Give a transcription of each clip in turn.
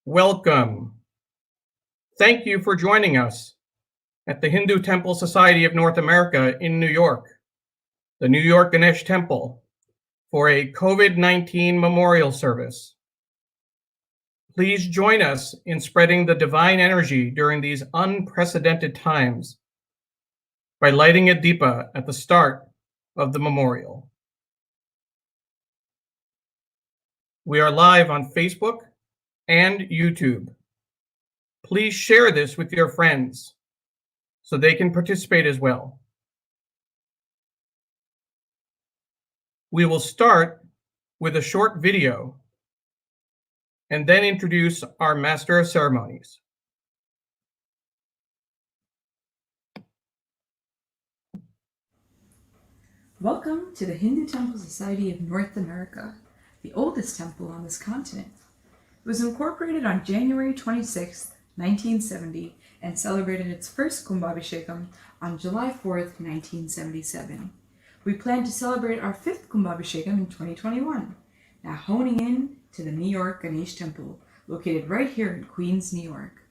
Welcome. Thank you for joining us at the Hindu Temple Society of North America in New York, the New York Ganesh Temple, for a COVID-19 memorial service. Please join us in spreading the divine energy during these unprecedented times by lighting a deepa at the start of the memorial. We are live on Facebook and YouTube. Please share this with your friends so they can participate as well. We will start with a short video and then introduce our Master of Ceremonies. Welcome to the Hindu Temple Society of North America, the oldest temple on this continent. It was incorporated on January 26, 1970, and celebrated its first Kumbhabhishekam on July 4th, 1977. We plan to celebrate our fifth Kumbhabhishekam in 2021, now honing in to the New York Ganesh Temple, located right here in Queens, New York.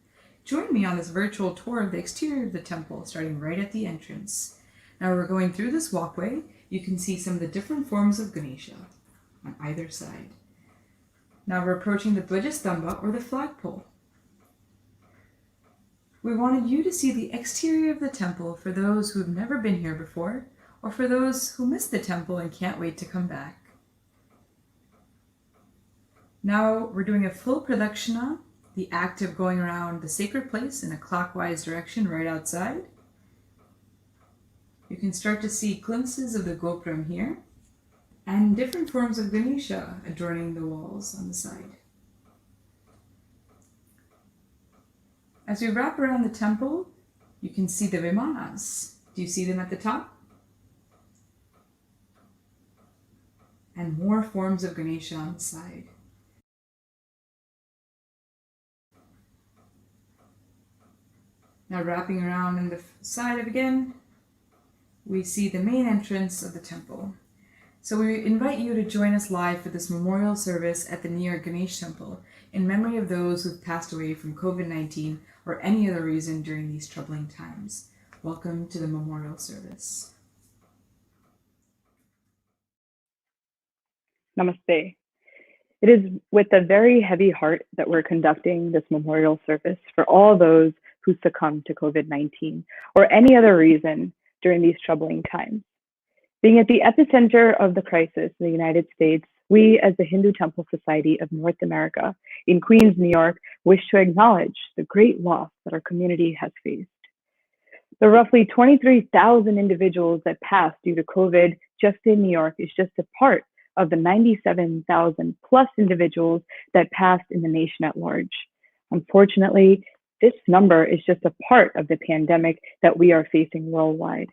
Join me on this virtual tour of the exterior of the temple, starting right at the entrance. Now we're going through this walkway. You can see some of the different forms of Ganesha on either side. Now we're approaching the Dvajastambha, or the flagpole. We wanted you to see the exterior of the temple for those who have never been here before, or for those who missed the temple and can't wait to come back. Now we're doing a full pradakshina, the act of going around the sacred place in a clockwise direction right outside. You can start to see glimpses of the gopuram here, and different forms of Ganesha adorning the walls on the side. As we wrap around the temple, you can see the Vimanas. Do you see them at the top? And more forms of Ganesha on the side. Now wrapping around on the side again, we see the main entrance of the temple. So we invite you to join us live for this memorial service at the New York Ganesh Temple in memory of those who've passed away from COVID-19 or any other reason during these troubling times. Welcome to the memorial service. Namaste. It is with a very heavy heart that we're conducting this memorial service for all those who succumbed to COVID-19 or any other reason during these troubling times. Being at the epicenter of the crisis in the United States, we as the Hindu Temple Society of North America in Queens, New York, wish to acknowledge the great loss that our community has faced. The roughly 23,000 individuals that passed due to COVID just in New York is just a part of the 97,000 plus individuals that passed in the nation at large. Unfortunately, this number is just a part of the pandemic that we are facing worldwide.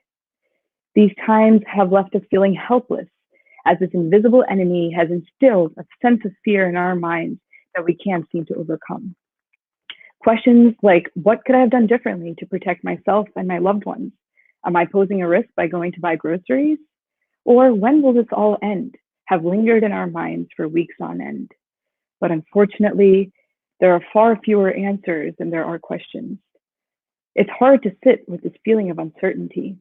These times have left us feeling helpless, as this invisible enemy has instilled a sense of fear in our minds that we can't seem to overcome. Questions like, what could I have done differently to protect myself and my loved ones? Am I posing a risk by going to buy groceries? Or when will this all end? Have lingered in our minds for weeks on end. But unfortunately, there are far fewer answers than there are questions. It's hard to sit with this feeling of uncertainty.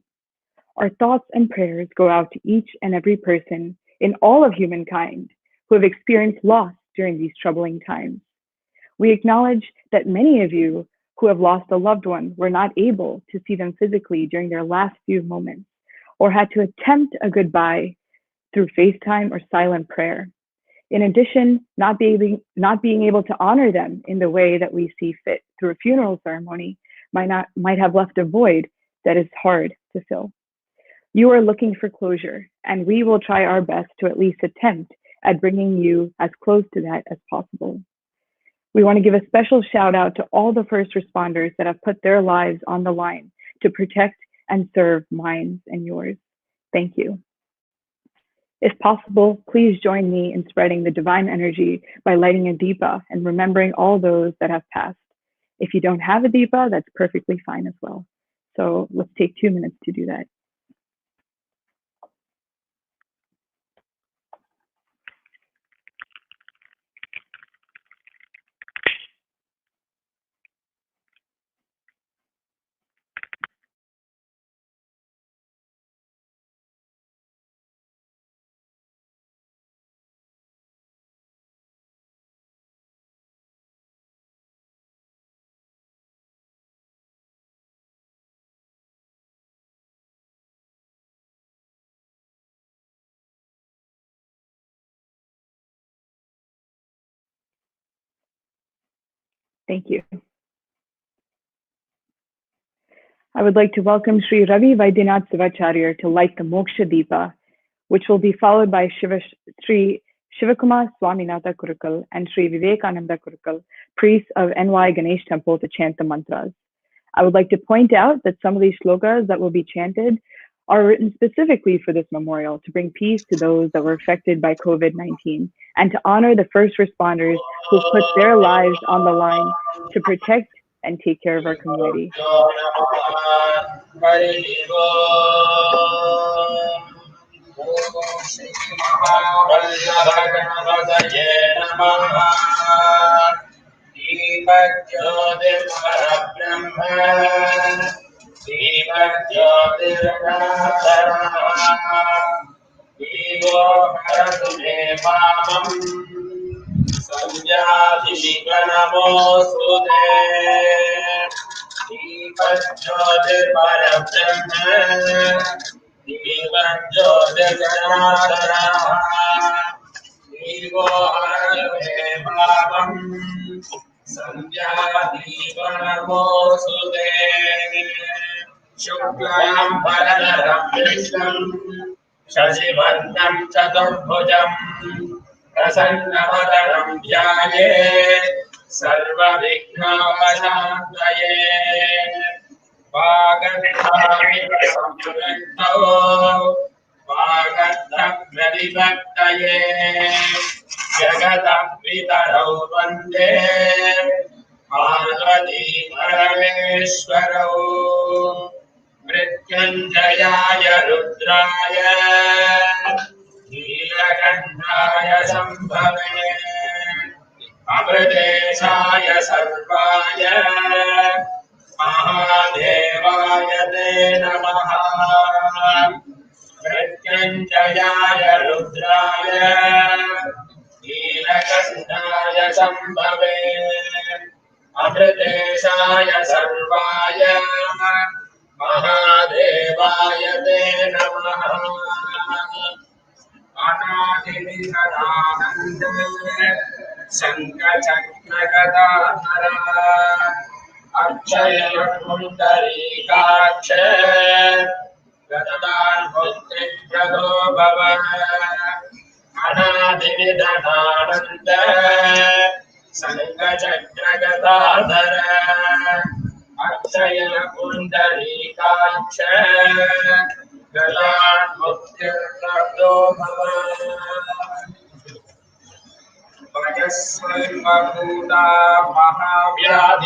Our thoughts and prayers go out to each and every person in all of humankind who have experienced loss during these troubling times. We acknowledge that many of you who have lost a loved one were not able to see them physically during their last few moments, or had to attempt a goodbye through FaceTime or silent prayer. In addition, not being able to honor them in the way that we see fit through a funeral ceremony might have left a void that is hard to fill. You are looking for closure, and we will try our best to at least attempt at bringing you as close to that as possible. We want to give a special shout out to all the first responders that have put their lives on the line to protect and serve mine and yours. Thank you. If possible, please join me in spreading the divine energy by lighting a deepa and remembering all those that have passed. If you don't have a deepa, that's perfectly fine as well. So let's take 2 minutes to do that. Thank you. I would like to welcome Sri Ravi Vaidyanath Sivacharya to light the Moksha Deepa, which will be followed by Sri Shivakumar Swaminatha Kurukal and Sri Vivekananda Kurukal, priests of NY Ganesh Temple, to chant the mantras. I would like to point out that some of these shlokas that will be chanted are written specifically for this memorial to bring peace to those that were affected by COVID-19 and to honor the first responders who put their lives on the line to protect and take care of our community. शशिवर्णं चतुर्भुजं प्रसन्नवदनं ध्यायेत् सर्वविघ्नोपशान्तये वागर्थाविसंयुक्तौ वागर्थप्रतिपत्तये जगतः पितरौ वन्दे पार्वती परमेश्वरौ मृत्युञ्जयाय रुद्राय नीलकण्ठाय शम्भवे अमृतेशाय सर्वाय महादेवाय ते नमः मृत्युञ्जयाय रुद्राय नीलकण्ठाय शम्भवे अमृतेशाय सर्वाय महादेवाय ते नमः अनादिनिधनानन्द शङ्खचक्रगदाधर अक्षयपुण्डरीकाक्ष गदान्मुक्तिप्रदो भव अनादिनिधनानन्द शङ्खचक्रगदाधर अक्षयपुण्डरीकाक्ष गदान्मुक्तिप्रदो भव भजस्वल्पभूता महाव्याधिमोक्षाः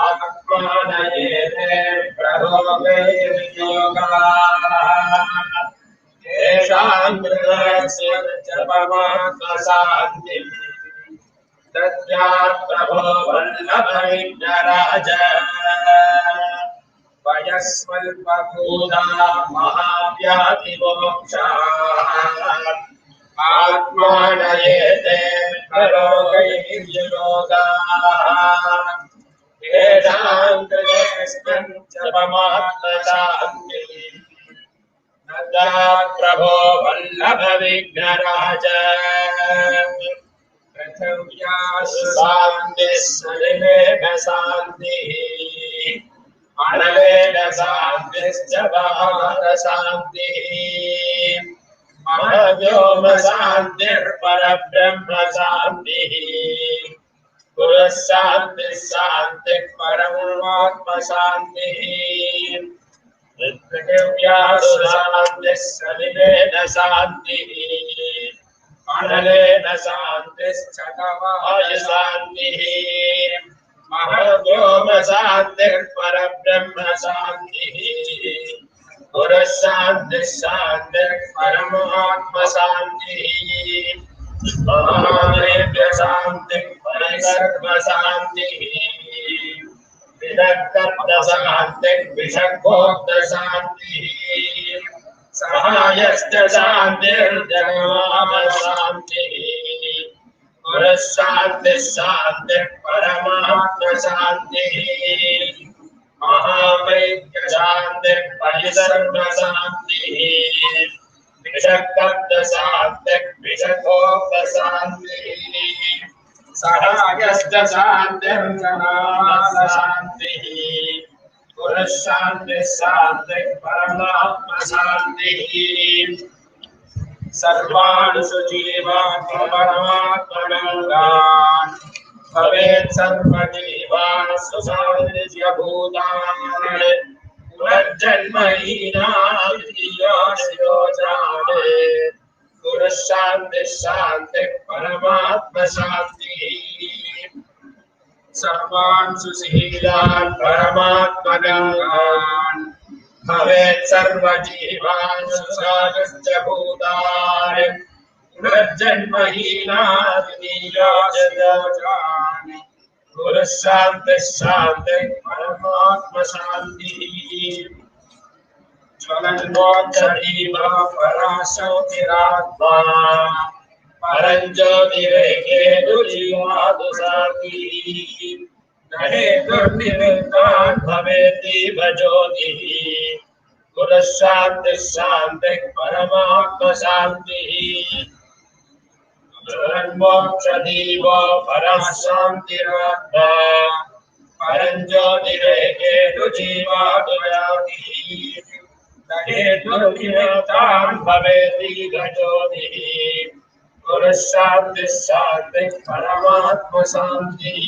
आत्मानयेते प्रभोगैर्योगाः येषां गृहस्य जपमात्मशान्तिम् दद्यात् प्रभो वल्लभविघ्नराज वयस्वल्पभूता महाव्याधिमोक्षाः आत्मानयेते प्ररोगैर्योगाः येषां कृतेस्मिन् जपमात्मशान्तिः दद्यात् प्रभो वल्लभविघ्नराज पृथिव्यासु शान्तिः सलिलेन शान्तिः अनलेन शान्तिश्च महाशान्तिः महव्योम शान्तिर्परब्रह्म शान्तिः पुरुः शान्तिः शान्तिः परमात्म शान्तिः पृथिव्यासु शान्तिः सलिलेन शान्तिः अनलेन शान्तिश्च वायुशान्तिः महव्योम शान्तिः परब्रह्म शान्तिः पुरुः शान्तिः शान्तिः परमात्म शान्तिः महादेव्य शान्तिः परिसर्व शान्तिः विदग्ध शान्तिः विषग्भोक्त शान्तिः सहायश्च शान्तिर्जगमाम शान्तिः पुरुः शान्तिः शान्तिः परमात्म शान्तिः महामैक्य शान्तिः परिसर्व शान्तिः विषग्ध शान्तिः विषग्भोक्त शान्तिः सहायश्च शान्तिर्जनाशान्तिः पुरः शान्तिः शान्तिः परमात्मा शान्तिः सर्वान् सुजीवान् परमात्मनङ्गान् भवेत् सर्वजीवान् सुसायुज्य भूतान् पुनर्जन्महीनादियोजाने पुरः शान्तिः शान्तिः परमात्मा शान्तिः सर्वान् सुशीलान् परमात्मनङ्गान् भवेत् सर्वजीवान् सुसायुज्य भूतान् पुनर्जन्महीनादियोजाने पुरः शान्तिः शान्तिः परमात्मा शान्तिः ज्वलन्मोक्षदीपः पराशक्तिरात्मा परञ्ज्योतिरेकेतु जीवादु साक्षिः न हेतुर्निमित्तान् भवेति भजोतिः पुरः शान्तिः शान्तिः परमात्मा शान्तिः ज्वलन्मोक्षदीपो परः शान्तिरात्मा परञ्ज्योतिरेकेतु जीवादु साक्षिः हेतुर्निमित्तान् भवेति गजोतिः पुरः शान्तिः शान्तिः परमात्मा शान्तिः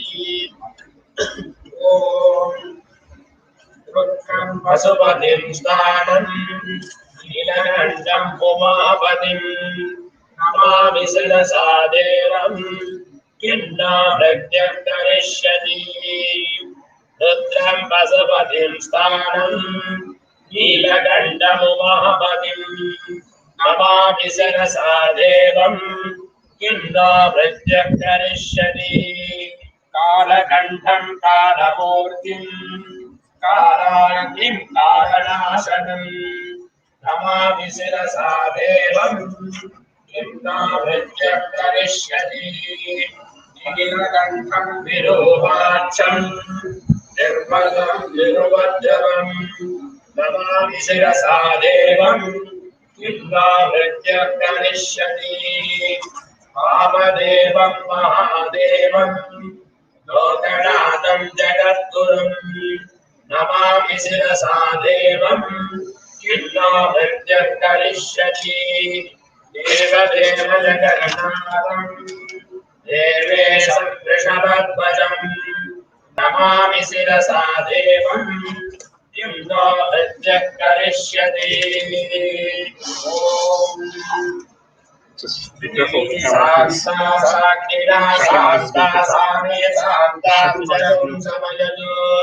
ॐ रुद्रं पशुपतिं स्थानं नीलकण्ठं उमापतिं नमामि शिरसा देवं किन्ना प्रत्यक्षरिष्यति रुद्रं पशुपतिं स्थानं नीलकण्ठमुमापतिं नमामि शिरसा देवं किन्ना प्रत्यक्षरिष्यति कालकण्ठं कालमूर्तिं कालाग्निं कालनाशनं नमामि शिरसा देवं किन्ना प्रत्यक्षरिष्यति नीलकण्ठं विरूपाक्षं निर्मलं निरुपद्रवम् नमामि शिरसा देवं किन्ना प्रत्यक्षरिष्यति वामदेवं महादेवं लोकनाथं जगद्गुरुं नमामि शिरसा देवं किन्ना प्रत्यक्षरिष्यति देवदेव जगन्नाथं देवेशं वृषभध्वजं नमामि शिरसा देवं किन्ना प्रत्यक्षरिष्यति Just be careful of the camera,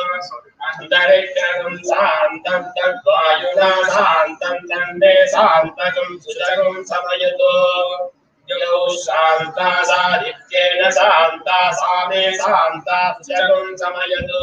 please. Antariksham Santam Tadvayuna Santam Tande Santakam Sujakam Samayato Yo Santa Sadityena Santa Same Santa Sujakam Samayato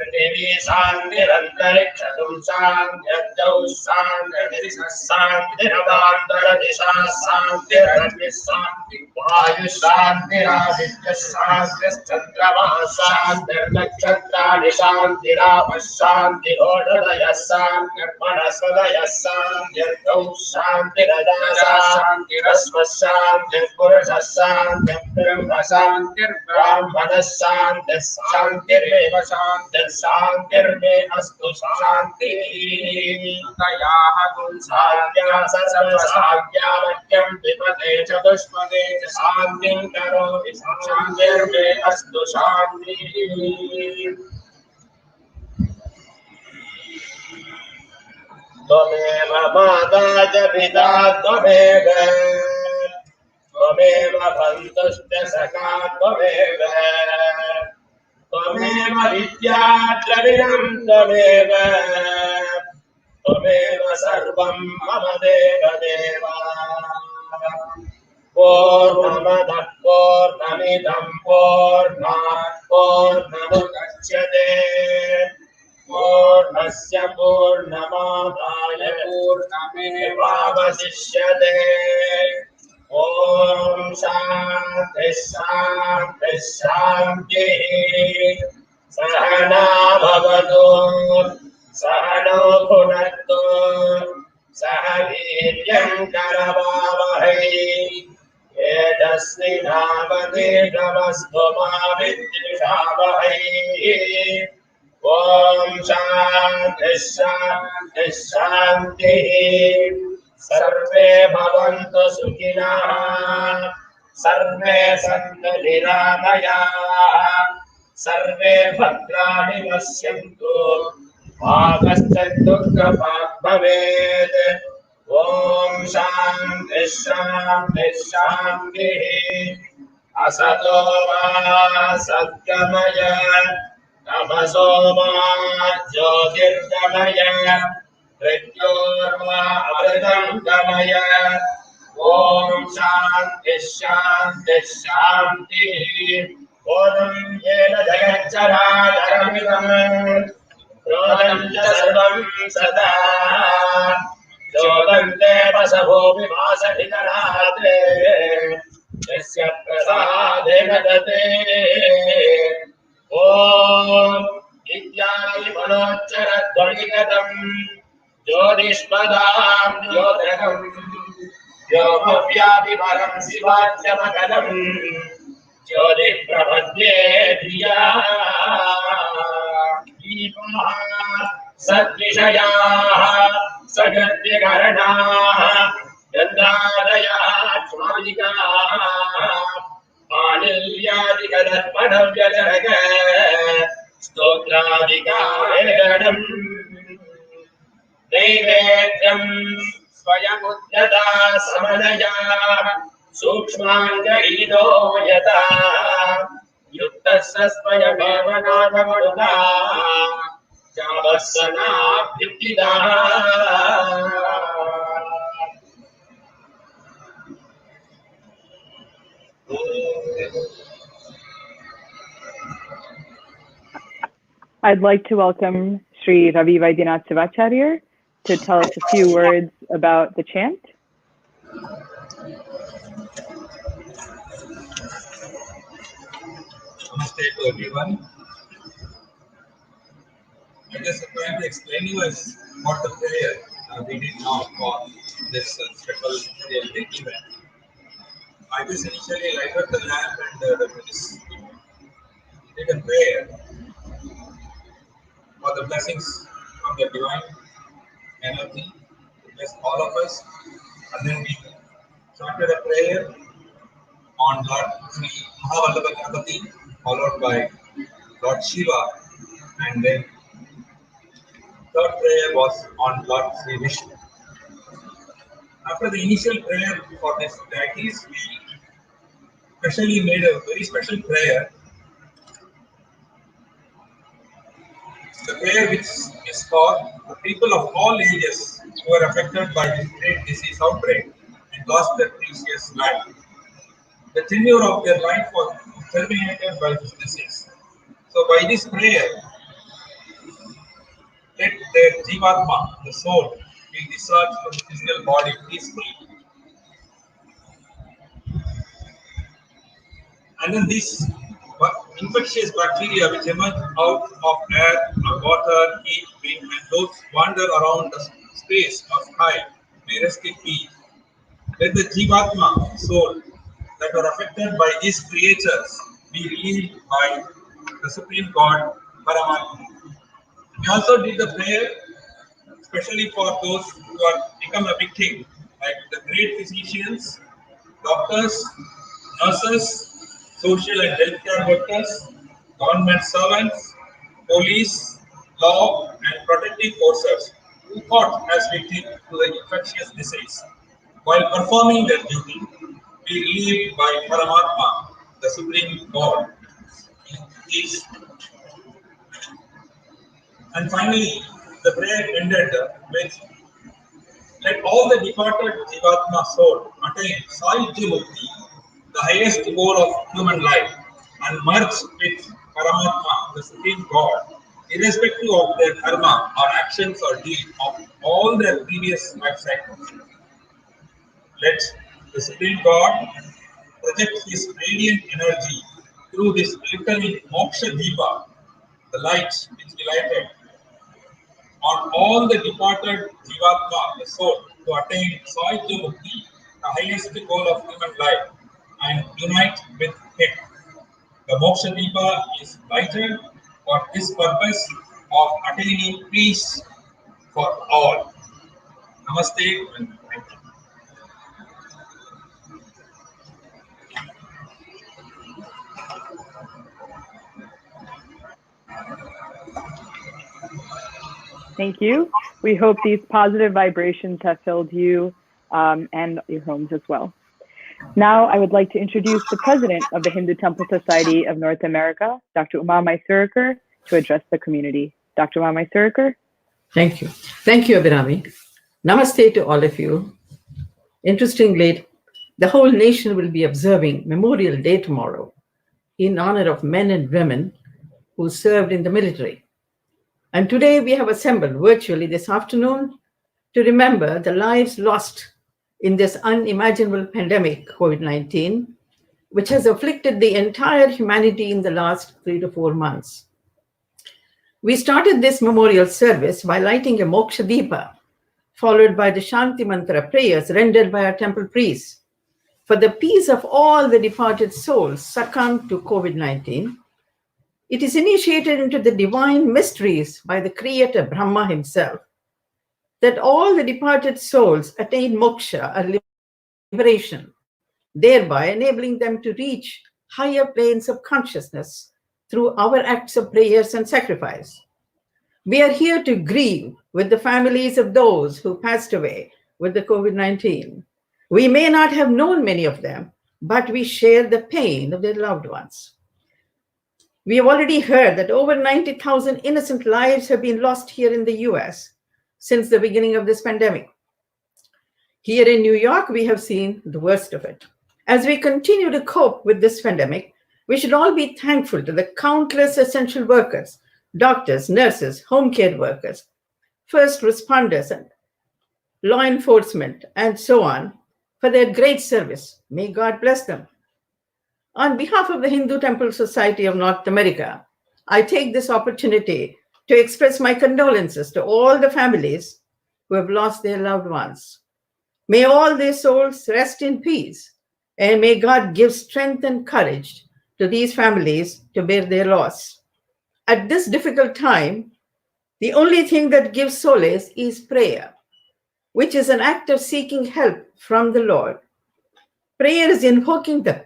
Prithvi Santirantariksham Santyadau Santirisas Santirabandara Disas Santiragnis Santi Vayu Santiraditya Santis Chandravas Santirnakshatrani Santirabas Santirodaya Santirmanasvadaya Santirdau Santiradaya Santirasvas Santirpurasas Santirbrahma Santirbrahmanas Santis Santireva Santis Santirme Astu Santi Tayaha Gunsagya Sarvasagya Vakyam Vipate Chadushpade Santim Karoti Santirme Astu Santi Tvameva Mata Cha Pita Tvameva Tvameva Bantushcha Sakha Tvameva Tvameva Vidya Dravidam Tvameva Tvameva Sarvam Mama Deva Deva Purnamada Purnamidam Purnat Purnamudachyate Purnasya Purnamadaya Purnamevavasishyate Om Shanti Shanti Shanti Sahana Bhavatu Sahano Bhunattu Sahaviryam Karavavahai तेजस्वी नामदेशमस्तु मा विद्विषावहै। ॐ शान्तिः शान्तिः शान्तिः। सर्वे भवन्तु सुखिनः, सर्वे सन्तु निरामयाः, सर्वे भद्राणि पश्यन्तु, मा कश्चित् दुःखभाग् भवेत्। ॐ शान्तिः शान्तिः शान्तिः। असतो मा सद्गमय, तमसो मा ज्योतिर्गमय, मृत्योर्मा अमृतं गमय। ॐ शान्तिः शान्तिः शान्तिः। ॐ येन जगच्चराचरमिदम् क्रोधं च सर्वं सदा चोदन्ते वसवो विभासहितरात् यस्य प्रसादेन दते। ॐ इत्यादि मनोच्चरध्वनिगतम् ज्योतिष्मदां ज्योतिरकम् व्योमव्यापिपरं शिवाच्यमकलम् ज्योतिप्रपद्ये धिया। दीपाः सद्विषयाः सगद्विकरणाः गन्धादयाः स्वादिकाः मालिन्यादिकदर्पणव्यजनक स्तोत्रादिकारेणम् नैवेद्यं स्वयमुद्यता समनया सूक्ष्माङ्गहीनो यथा युक्तस्य स्वयमेव नामगुणा जावत्सनाभ्युदितः। I'd like to welcome Sri Ravi Vaidyanath Sivacharya to tell us a few words about the chant. Namaste to everyone. I just going to explain you what the prayer we did now for this special event. I just initially lighted the lamp and did a prayer for the blessings from the divine energy to bless all of us, and then we started a prayer on Lord Sri Mahavallabha Ganapati, followed by Lord Shiva, and then third prayer was on Lord Sri Vishnu. After the initial prayer for these deities, we specially made a very special prayer. The prayer which is for the people of all ages who are affected by this great disease outbreak and lost their precious life. The tenure of their life was terminated by this disease. So by this prayer, let their Jivatma, the soul, be discharged from the physical body peacefully. And then these infectious bacteria which emerge out of air, water, heat, wind, and those wander around the space of sky may rest in peace. Let the Jivatma, soul, that are affected by these creatures be relieved by the Supreme God, Paramatma. We also did the prayer especially for those who have become a victim, like the great physicians, doctors, nurses, social and healthcare workers, government servants, police, law, and protective forces who fought as victims to the infectious disease. While performing their duty, be relieved by Paramatma, the Supreme God. Peace. And finally, the prayer ended with let all the departed Jivatma soul attain Saitya Mukti, the highest goal of human life, and merge with Paramatma, the Supreme God, irrespective of their karma or actions or deeds of all their previous life cycles. Let the Supreme God project His radiant energy through this glittering Moksha Deepa, the light which we lighted, on all the departed Jivatma, the soul, to attain Saitya Mukti, the highest goal of human life, and unite with him. The Moksha Deepa is lighted for this purpose of attaining peace for all. Namaste and thank you. Thank you. We hope these positive vibrations have filled you and your homes as well. Now, I would like to introduce the president of the Hindu Temple Society of North America, Dr. Mysorekar, to address the community. Dr. Mysorekar. Thank you. Thank you, Abiramy. Namaste to all of you. Interestingly, the whole nation will be observing Memorial Day tomorrow in honor of men and women who served in the military. And today we have assembled virtually this afternoon to remember the lives lost in this unimaginable pandemic, COVID-19, which has afflicted the entire humanity in the last 3 to 4 months. We started this memorial service by lighting a Moksha Deepa, followed by the Shanti mantra prayers rendered by our temple priests for the peace of all the departed souls succumbed to COVID-19. It is initiated into the divine mysteries by the creator Brahma himself, that all the departed souls attain moksha, or liberation, thereby enabling them to reach higher planes of consciousness through our acts of prayers and sacrifice. We are here to grieve with the families of those who passed away with the COVID-19. We may not have known many of them, but we share the pain of their loved ones. We have already heard that over 90,000 innocent lives have been lost here in the US since the beginning of this pandemic. Here in New York, we have seen the worst of it. As we continue to cope with this pandemic, we should all be thankful to the countless essential workers, doctors, nurses, home care workers, first responders, and law enforcement, and so on, for their great service. May God bless them. On behalf of the Hindu Temple Society of North America, I take this opportunity to express my condolences to all the families who have lost their loved ones. May all their souls rest in peace, and may God give strength and courage to these families to bear their loss. At this difficult time, the only thing that gives solace is prayer, which is an act of seeking help from the Lord. Prayer is invoking the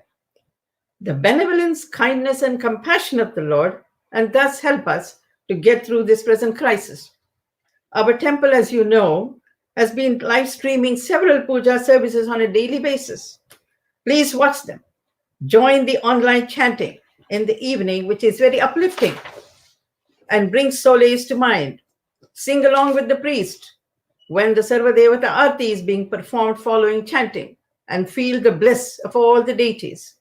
benevolence, kindness, and compassion of the Lord, and thus help us to get through this present crisis. Our temple, as you know, has been live streaming several puja services on a daily basis. Please watch them. Join the online chanting in the evening, which is very uplifting and brings solace to mind. Sing along with the priest when the Sarva Devata Arti is being performed following chanting, and feel the bliss of all the deities.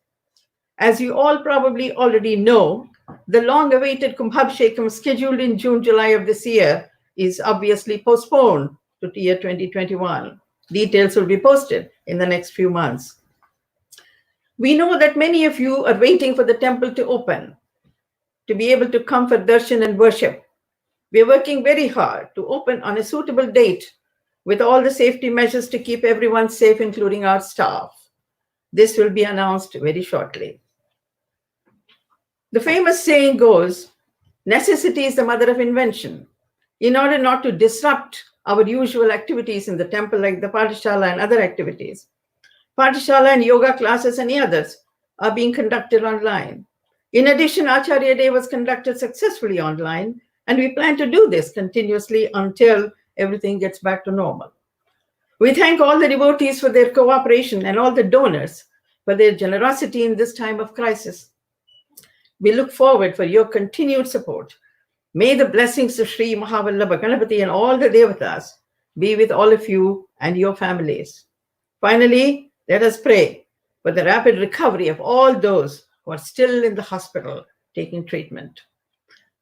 As you all probably already know, the long-awaited Kumbhabhishekam scheduled in June, July of this year is obviously postponed to year 2021. Details will be posted in the next few months. We know that many of you are waiting for the temple to open, to be able to come for darshan and worship. We are working very hard to open on a suitable date with all the safety measures to keep everyone safe, including our staff. This will be announced very shortly. The famous saying goes, necessity is the mother of invention. In order not to disrupt our usual activities in the temple, like the Pathashala and other activities, Pathashala and yoga classes and others are being conducted online. In addition, Acharya Day was conducted successfully online, and we plan to do this continuously until everything gets back to normal. We thank all the devotees for their cooperation and all the donors for their generosity in this time of crisis. We look forward for your continued support. May the blessings of Sri Mahavallabha Ganapati and all the Devatas be with all of you and your families. Finally, let us pray for the rapid recovery of all those who are still in the hospital taking treatment.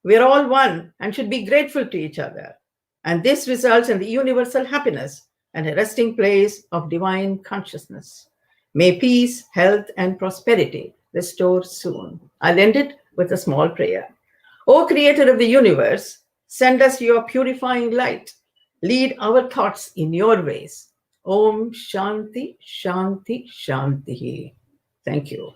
We are all one and should be grateful to each other. And this results in the universal happiness and a resting place of divine consciousness. May peace, health, and prosperity restore soon. I'll end it with a small prayer. O Creator of the universe, send us your purifying light. Lead our thoughts in your ways. Om Shanti, Shanti, Shanti. Thank you.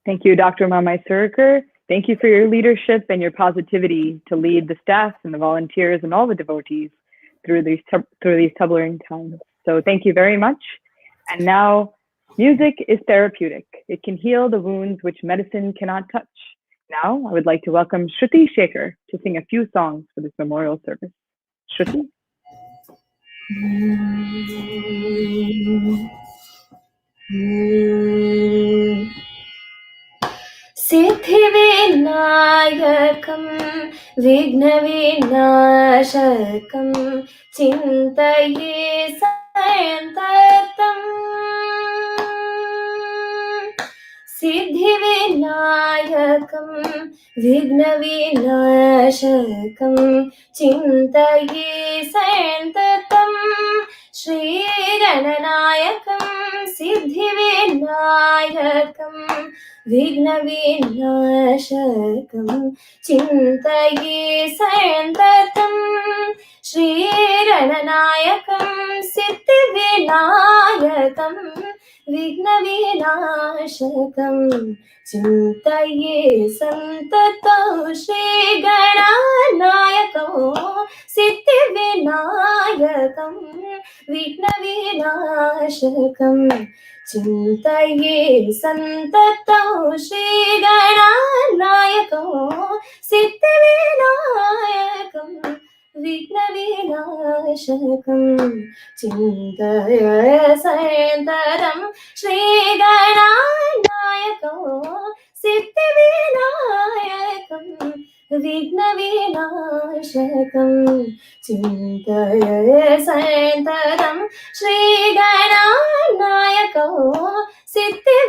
Thank you, Dr. Mysorekar. Thank you for your leadership and your positivity to lead the staff and the volunteers and all the devotees through these troubling times. So thank you very much. And now, music is therapeutic. It can heal the wounds which medicine cannot touch. Now, I would like to welcome Sruthi Shekhar to sing a few songs for this memorial service. Shruti? सिद्धि विनायकं विघ्नविनाशकं चिन्तये सन्ततम् सिद्धि विनायकं विघ्नविनाशकं चिन्तये सन्ततम् श्रीगणनायकं सिद्धिविनायकं विघ्नविनाशकं चिन्तये सन्ततम् श्रीगणनायकं सिद्धिविनायकं विघ्नविनाशकं चिन्तये सन्ततं श्रीगणनायकं सिद्धिविनायकं विघ्नविनाशकं चिन्तये सन्ततं श्रीगणनायकं सिद्धिविनायकं विघ्नविनाशकं चिन्तये सन्ततं श्रीगणनायकं सिद्धिविनायकं विघ्नविनाशकं चिन्तये सन्ततं श्रीगणनायकं सिद्धिविनायकं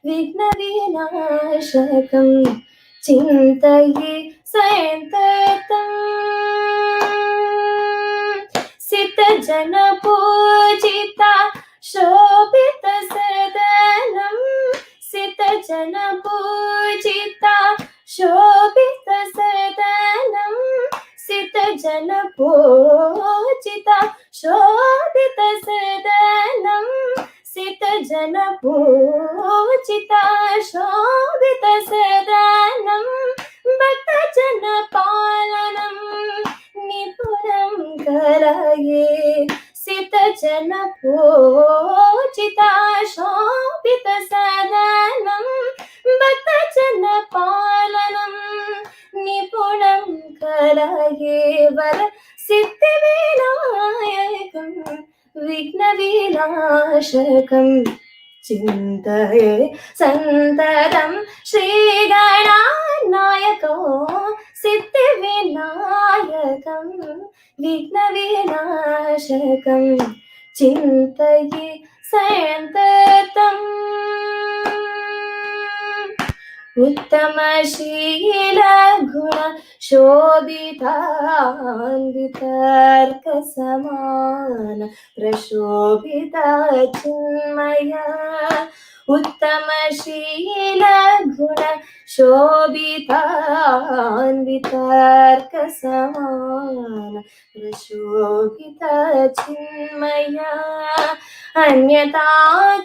विघ्नविनाशकं चिन्तये सन्ततम् सिद्धजनपूजिता शोभितसदनं सिद्धजनपूजिता शोभितसदनं सिद्धजनपूजिता शोभितसदनं सिद्धजनपूजिता शोभितसदनं भक्तजनपालनं निपुणं करये सिद्धजनपूजिता शोभितसदनं भक्तजनपालनं निपुणं करये वर सिद्धिविनायकं विघ्नविनाशकं चिन्तये सन्ततं श्रीगणनायकं सिद्धिविनायकं विघ्नविनाशकं चिन्तये सन्ततम् उत्तमशीलगुण शोभितान्वितर्कसमान प्रशोभिता चिन्मया उत्तमशीलगुण शोभितान्वितर्कसमान प्रशोभिता चिन्मया अन्यथा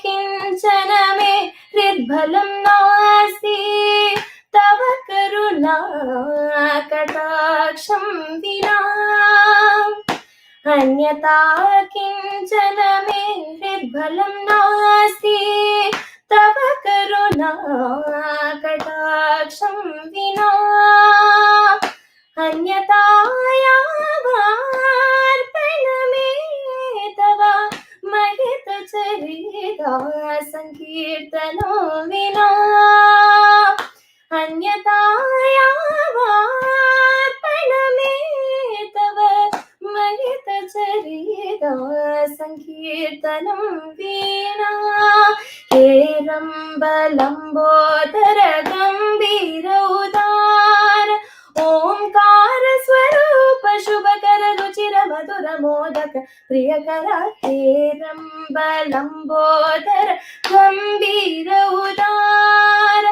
किञ्चन मे हृद्बलं नास्ति तव करुणा कटाक्षं विना अन्यथा किञ्चन मे हृद्बलं नास्ति तव करुणा कटाक्षं विना अन्यथा यावार्पणमे तव महितचरिता संकीर्तनो विना अन्यथा यावार्पणमे तव महितचरिता संकीर्तनं विना हेरम्बलम्बोदर गम्भीर उदार ओंकार स्वरूप शुभकर रुचिर मधुर मोदक प्रियकर हेरम्बलम्बोदर गम्भीर उदार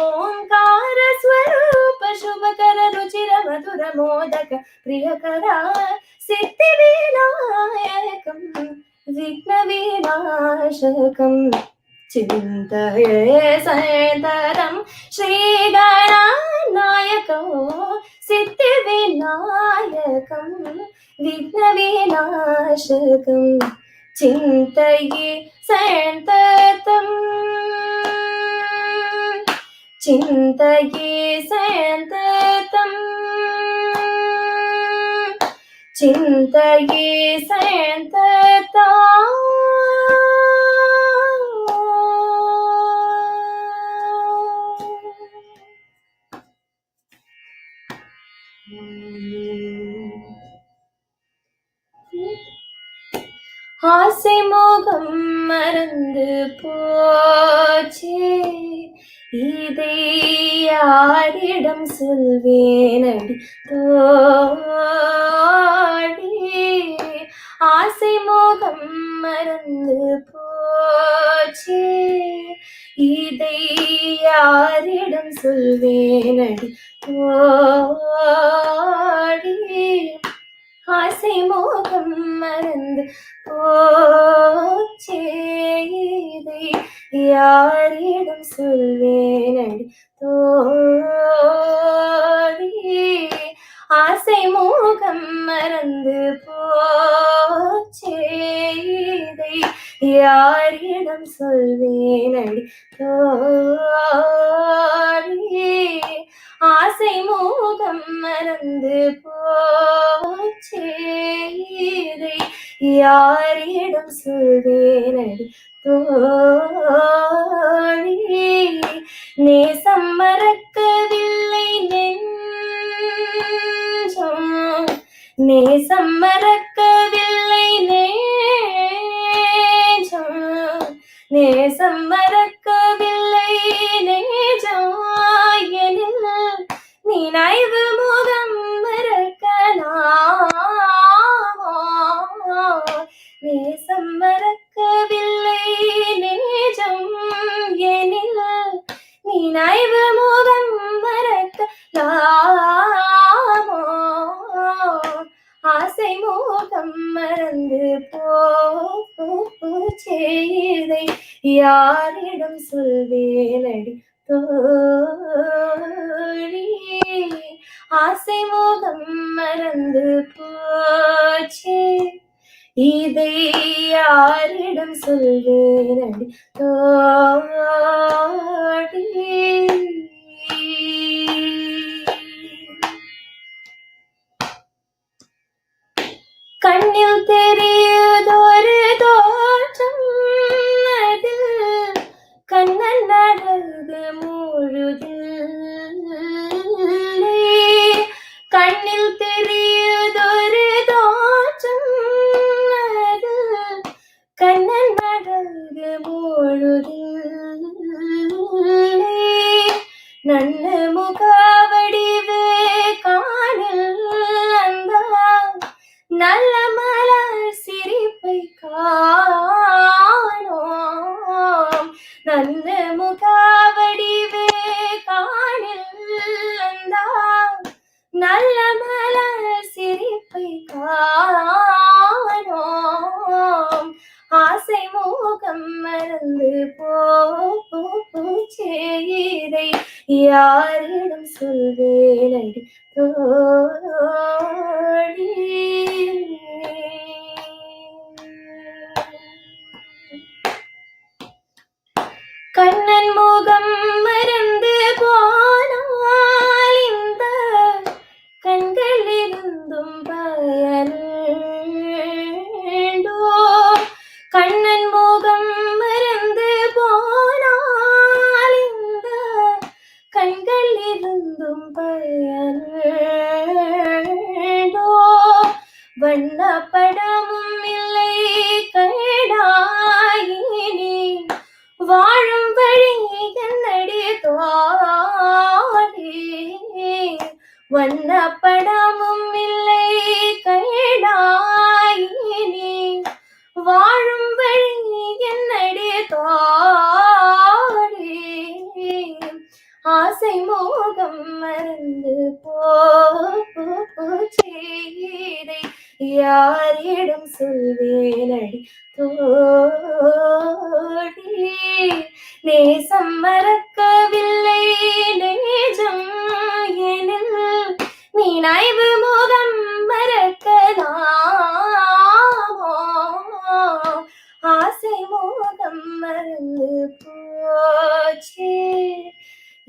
ओंकार स्वरूप शुभकर रुचिर मधुर मोदक प्रियकर सिद्धिविनायकं विघ्नविनाशकं चिन्तये सन्ततं श्रीगणानायकं सिद्धिविनायकं विघ्नविनाशकं चिन्तये सन्ततं चिन्तये सन्ततं चिन्तये सन्ततं ஆசை மோகம் மறந்து போச்சே இதை யாரிடம் சொல்வேனடி தோழி ஆசை மோகம் மறந்து போச்சே இதை யாரிடம் சொல்வேனடி தோழி ஆசை மோகம் மறந்து போச்சே இதை யாரிடம் சொல்வேனடி தோழி ஆசை மோகம் மறந்து போச்சே இதை யாரிடம் சொல்வேனடி தோழி ஆசை மோகம் மறந்து போச்சே இதை யாரிடம் சொல்வேனடி தோழி நேசம் மறக்கவில்லை நெஞ்சம் நேசம் மறக்கவில்லை நெஞ்சம் நேசம் மறக்கவில்லை நெஞ்சம் நினைவு முகம் மறக்கலாமோ நேசம் மறக்கவில்லை நேஜம் எனில் நினைவு முகம் மறக்கலாமோ ஆசை மோகம் மறந்து போச்சே இதை யாரிடம் சொல்வேனடி தோழி ஆசை மோகம் மறந்து போச்சே இதை யாரிடம் சொல்வேனடி தோழி கண்ணில் தெரியுதொரு தோற்றம் அது கண்ணன் நடந்து முழுதில்லை கண்ணில் தெரியுதொரு தோற்றம் அது கண்ணன் நடந்து முழுதில்லை நல்ல முகவடிவு காணில் அந்த நல்ல மலர் சிரிப்பை காணோம் நல்ல முகவடிவே காணில் அந்த நல்ல மலர் சிரிப்பை காணோம் ஆசை மோகம் மறந்து போச்சே இதை யாரிடம் சொல்வேனடி தோழி கண்ணன் முகம் மறந்து போனால் இந்த கண்களிலிருந்தும் பயனுண்டோ கண்ணன் முகம் மறந்து போனால் இந்த கண்கள்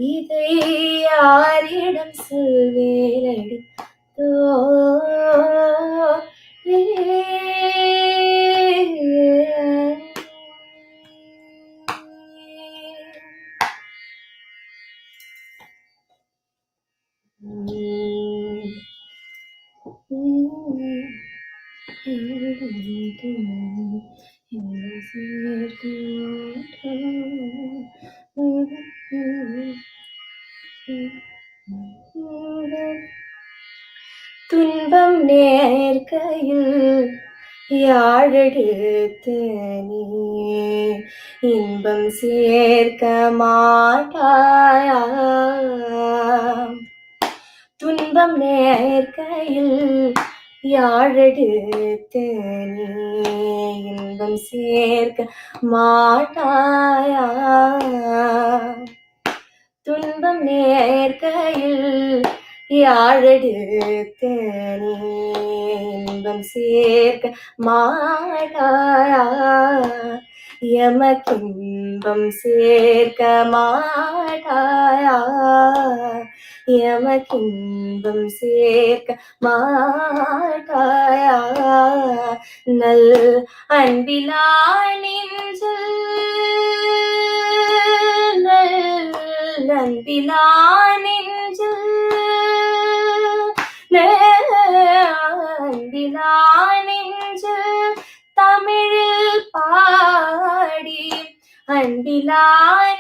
இதை யாரிடம் சொல்வேனடி துன்பம் நேர்கையில் யாழெடுத்து நீ இன்பம் சேர்க்க மாட்டாயா? துன்பம் நேர்கையில் யாழெடுத்து நீ இன்பம் சேர்க்க மாட்டாயா? துன்பம் நேர்கையில் யாழெடுத்து நீ இன்பம் சேர்க்க மாட்டாயா? எமக்கின்பம் சேர்க்க மாட்டாயா? எமக்கின்பம் சேர்க்க மாட்டாயா? நல் அன்பிலா நெஞ்சில் நல் அன்பிலா நெஞ்சில் அன்பிலா நெஞ்சில் தமிழில் பாடி அன்பிலா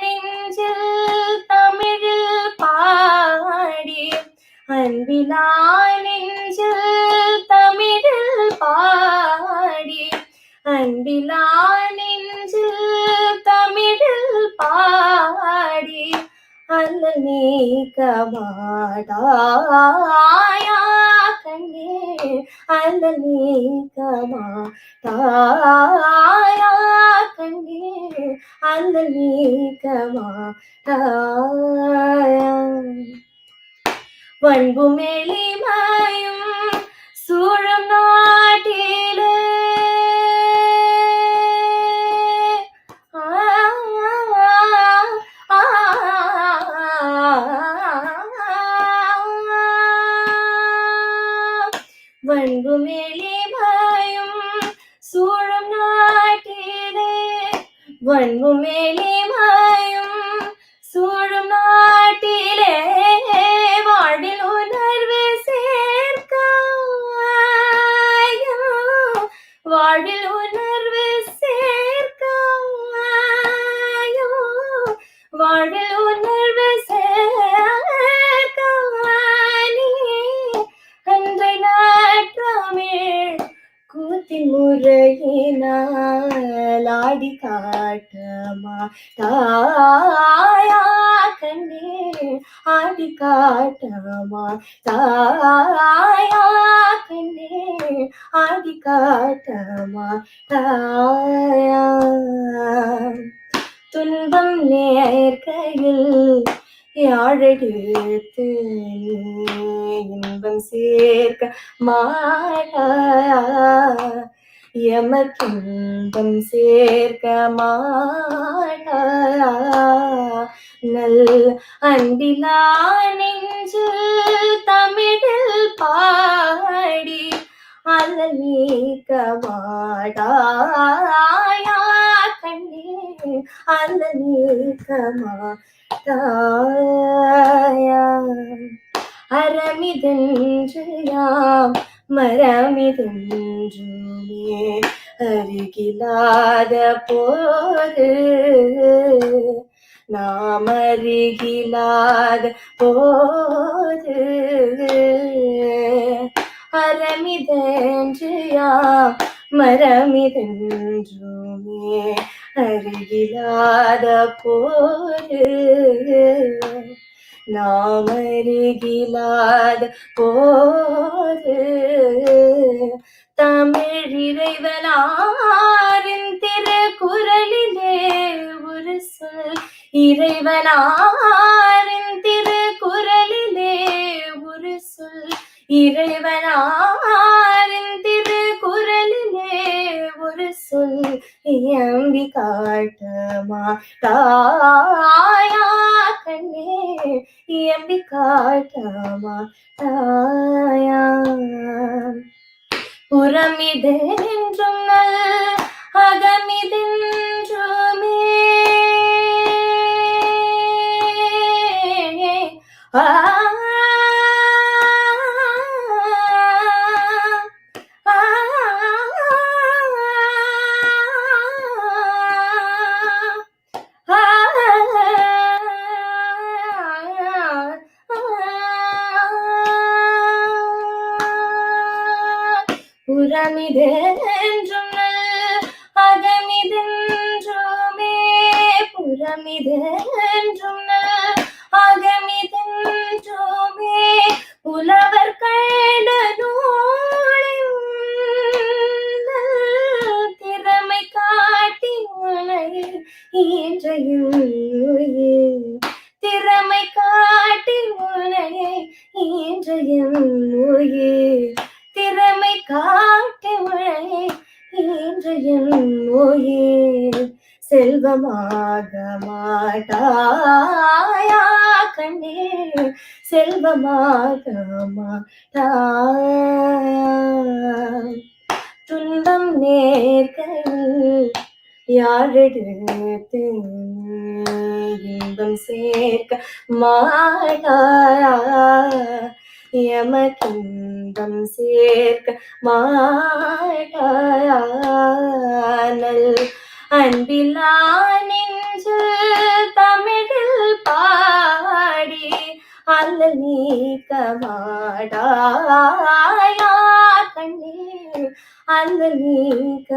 நெஞ்சில் தமிழில் பாடி அன்பிலா நெஞ்சில் தமிழில் பாடி அன்பிலா நெஞ்சில் தமிழில் பாடி அல்ல நீக்க மாட்டாயா கண்ணே? அல்ல நீக்க மாட்டாயா கண்ணே? அல்ல நீக்க மாட்டாயா? வன்பும் எளிமையும் சூழும் நாட்டிலே வன்பும் எளிமையும் சூழும் நாட்டிலே வன்பும் எளிமையும் சூழும் நாட்டிலே வாழ்வில் உணர்வு சேர்க்காயா? வாழ்வில் உணர்வு சேர்க்காயா? வாழ்வில் உணர்வு சேர்க்கானே அன்றை நாற்றமிழ் கூத்தின் முறையினால் ஆடி காட்ட மாட்டாயா கண்ணே? ஆடி காட்ட மாட்டாயா கண்ணே? ஆடி காட்ட மாட்டாயா? துன்பம் நேர்கையில் யாழெடுத்து நீ இன்பம் சேர்க்க மாட்டாயா? எமக்கின்பம் சேர்க்க மாட்டாயா? நல் அன்பிலா நெஞ்சில் தமிழில் பாடி அல்ல நீக்க மாட்டாயா கண்ணே? அல்ல நீக்க மாட்டாயா? அறமிதென்று யாம் மரமிதென்றுமே அருகிலாத போது நாம் அருகிலாத போது அறமிதென்று யாம் மரமிதென்றுமே அருகிலாத போது நாம் அருகிலாத போது தமிழ் இறைவனாரின் திருக்குறளிலே ஒரு சொல் இறைவனாரின் திருக்குறளிலே ஒரு சொல் இறைவனாரின் திருக்குறளிலே ஒரு சொல் எம்பி காட்ட மாட்டாயா கண்ணே எம்பி காட்ட மாட்டாயா புறமிதென்றும் அகமிதென்றுமே புறமிதென்றும் அகமிதென்றுமே புறமிதென்றும் அகமிதென்றுமே புலவர் கண்ட நூலின் திறமை காட்டி உனை இன்றையும் திறமை காட்டி உனை இன்றையும் திறமை காட்டி உனை இன்றையும் செல்வமாக மாட்டாயா கண்ணே செல்வமாக மாட்டாயா துன்பம் நேர்கையில் யாரெடுத்து இன்பம் சேர்க்க மாட்டாயா எமக்கின்பம் சேர்க்க மாட்டாயா நல் அன்பிலா நெஞ்சு தமிழில் பாடி அல்ல நீக்க மாட்டாயா கண்ணே அல்ல நீக்க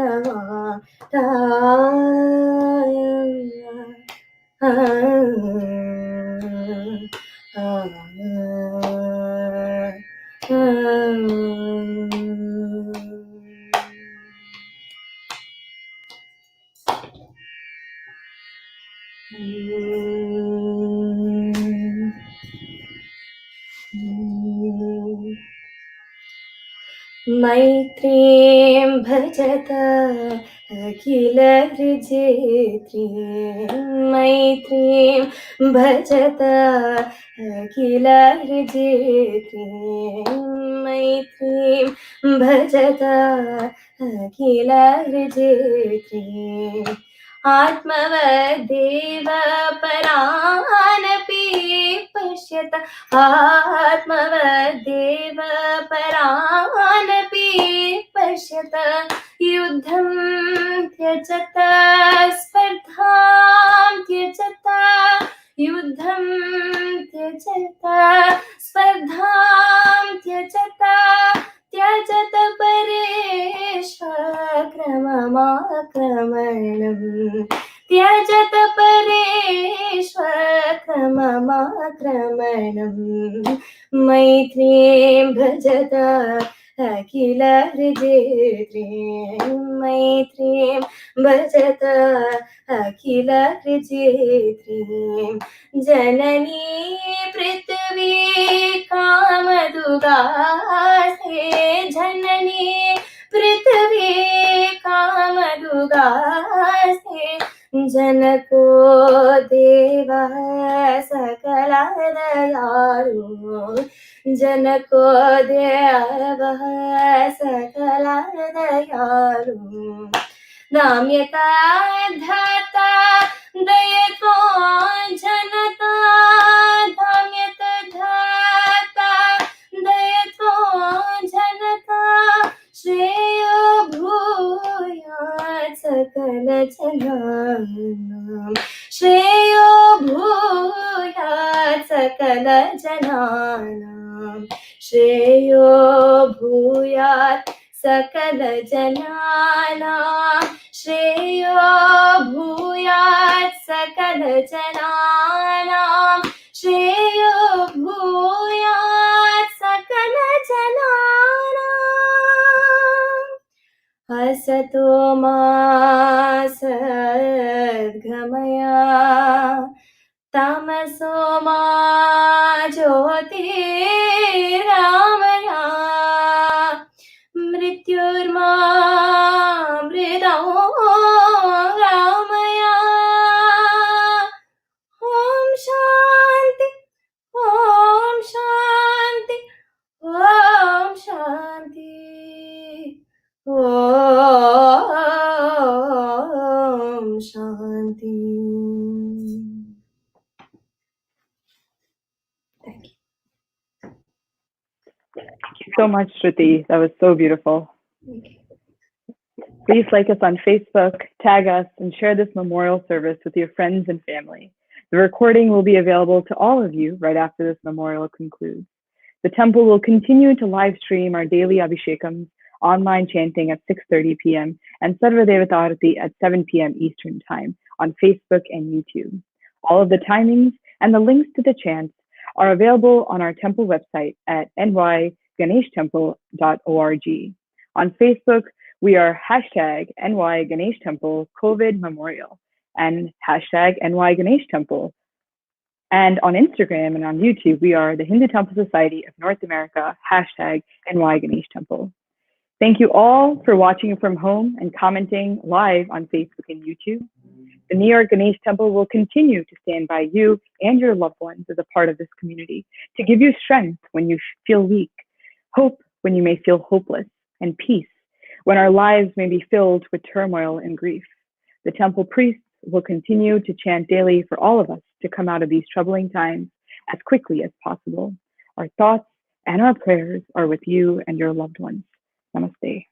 मैत्रीं भजत अखिल हृजेत्रीं मैत्रीं भजत अखिल हृजेत्रीं मैत्रीं भजत अखिल हृजेत्रीं आत्मवदेव परानपि पश्यत आत्मवदेव परानपि पश्यत युद्धं त्यजत स्पर्धां त्यजत युद्धं त्यजत स्पर्धां त्यजत त्यजत परेष्वक्रममाक्रमणम् त्यजत परेष्वक्रममाक्रमणम् मैत्रीं भजत अखिल हृजेत्रीं मैत्रीं भजत अखिल हृजेत्रीं जननी पृथ्वी कामदुगासे जननी पृथ्वी कामदुगासे जनको देवा सकल दयालु जनको देवा सकल दयालु नाम्यता धाता दयतो जनता धाम्यता धाता दयतो जनता श्रेयो भूयात् सकल जनानां श्रेयो भूयात् सकल जनानां श्रेयो भूयात् सकल जनानां श्रेयो भूयात् सकल जनानां श्रेयो भूयात् सकल जनानाम् असतो मा सद्गमया तमसो मा ज्योतिर्गमया मृत्युर्मा मृदो गमया Thank you. Thank you so much, Shruti. That was so beautiful. Thank you. Please like us on Facebook, tag us, and share this memorial service with your friends and family. The recording will be available to all of you right after this memorial concludes. The temple will continue to live stream our daily Abhishekams, online chanting at 6:30 p.m. and Sarvadevata Arati at 7 p.m. Eastern Time on Facebook and YouTube. All of the timings and the links to the chants are available on our temple website at nyganeshtemple.org. On Facebook, we are hashtag NY Ganesh Temple COVID Memorial and hashtag NY Ganesh Temple. And on Instagram and on YouTube, we are the Hindu Temple Society of North America, hashtag NY Ganesh Temple. Thank you all for watching from home and commenting live on Facebook and YouTube. The New York Ganesh Temple will continue to stand by you and your loved ones as a part of this community to give you strength when you feel weak, hope when you may feel hopeless, and peace when our lives may be filled with turmoil and grief. The temple priests will continue to chant daily for all of us to come out of these troubling times as quickly as possible. Our thoughts and our prayers are with you and your loved ones. Namaste.